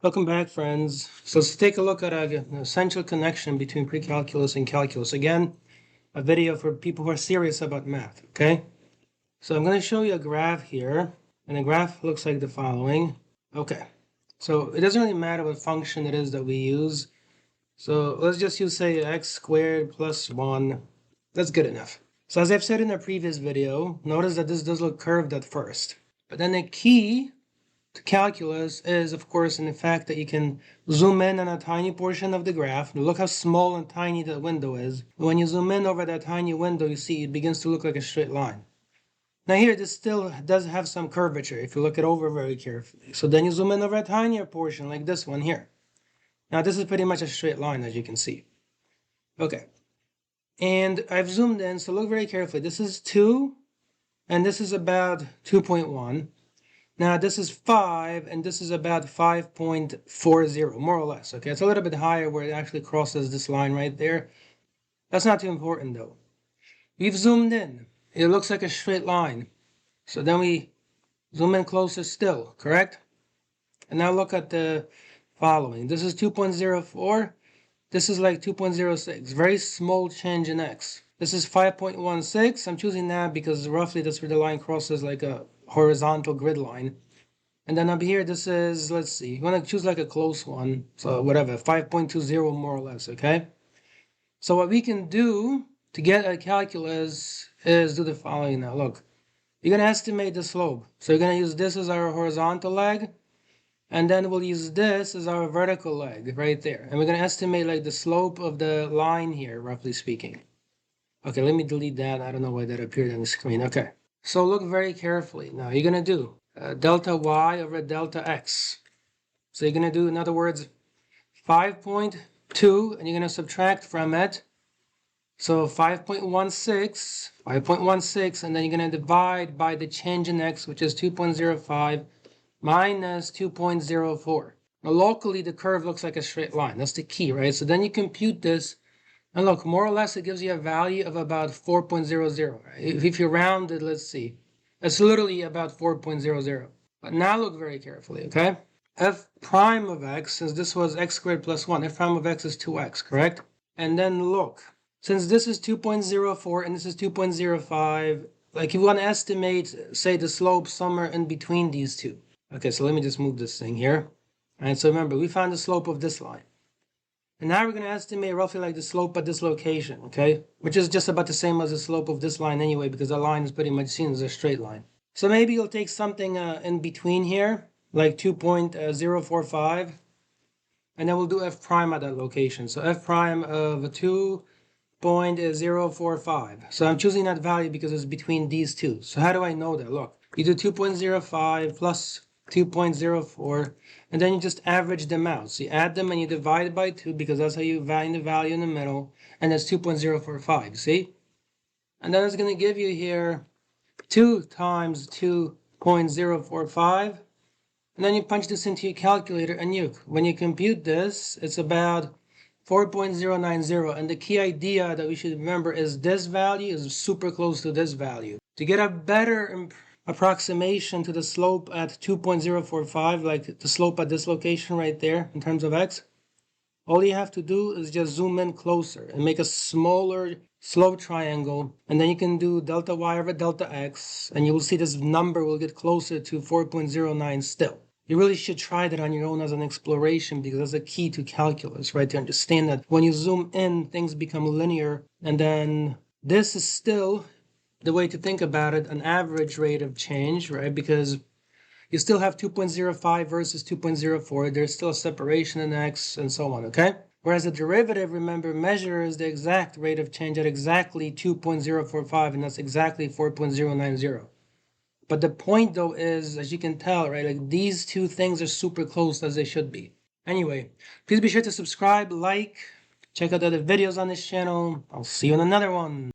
Welcome back, friends. So let's take a look at an essential connection between precalculus and calculus. Again, a video for people who are serious about math, okay? So I'm going to show you a graph here, and the graph looks like the following. Okay, so it doesn't really matter what function it is that we use. So let's just use, say, x squared plus 1. That's good enough. So as I've said in a previous video, notice that this does look curved at first. But then the key to calculus is, of course, in the fact that you can zoom in on a tiny portion of the graph. Look how small and tiny that window is. When you zoom in over that tiny window, you see it begins to look like a straight line. Now here, this still does have some curvature if you look it over very carefully. So then you zoom in over a tinier portion like this one here. Now this is pretty much a straight line, as you can see. Okay. And I've zoomed in, so look very carefully. This is 2, and this is about 2.1. Now this is 5, and this is about 5.40, more or less. Okay, it's a little bit higher where it actually crosses this line right there. That's not too important though. We've zoomed in. It looks like a straight line. So then we zoom in closer still, correct? And now look at the following. This is 2.04. This is like 2.06. Very small change in x. This is 5.16. I'm choosing that because roughly that's where the line crosses like a horizontal grid line. And then up here, this is, let's see, you want to choose like a close one. So whatever, 5.20 more or less, okay? So what we can do to get a calculus is do the following now. Look, you're going to estimate the slope. So you're going to use this as our horizontal leg. And then we'll use this as our vertical leg right there. And we're going to estimate like the slope of the line here, roughly speaking. Okay, let me delete that. I don't know why that appeared on the screen. Okay, so look very carefully. Now you're going to do delta y over delta x. So you're going to do, in other words, 5.2, and you're going to subtract from it. So 5.16, and then you're going to divide by the change in x, which is 2.05 minus 2.04. Now locally, the curve looks like a straight line. That's the key, right? So then you compute this, and look, more or less, it gives you a value of about 4.00. Right? If you round it, let's see. It's literally about 4.00. But now look very carefully, okay? F prime of x, since this was x squared plus 1, f prime of x is 2x, correct? And then look, since this is 2.04 and this is 2.05, like you want to estimate, say, the slope somewhere in between these two. Okay, so let me just move this thing here. All right, so remember, we found the slope of this line. And now we're going to estimate roughly like the slope at this location, okay? Which is just about the same as the slope of this line anyway, because the line is pretty much seen as a straight line. So maybe you'll take something in between here, like 2.045, and then we'll do f prime at that location. So f prime of 2.045. So I'm choosing that value because it's between these two. So how do I know that? Look, you do 2.05 plus 2.04, and then you just average them out. So you add them and you divide by 2 because that's how you find the value in the middle, and that's 2.045, see? And then it's going to give you here 2 times 2.045, and then you punch this into your calculator, and when you compute this, it's about 4.090, and the key idea that we should remember is this value is super close to this value. To get a better approximation to the slope at 2.045, like the slope at this location right there in terms of x, all you have to do is just zoom in closer and make a smaller slope triangle, and then you can do delta y over delta x, and you will see this number will get closer to 4.09 still. You really should try that on your own as an exploration, because that's a key to calculus, right? To understand that when you zoom in, things become linear, and then this is still the way to think about it, an average rate of change, right? Because you still have 2.05 versus 2.04. There's still a separation in x and so on, okay? Whereas the derivative, remember, measures the exact rate of change at exactly 2.045, and that's exactly 4.090. But the point, though, is, as you can tell, right, like these two things are super close as they should be. Anyway, please be sure to subscribe, like, check out other videos on this channel. I'll see you in another one.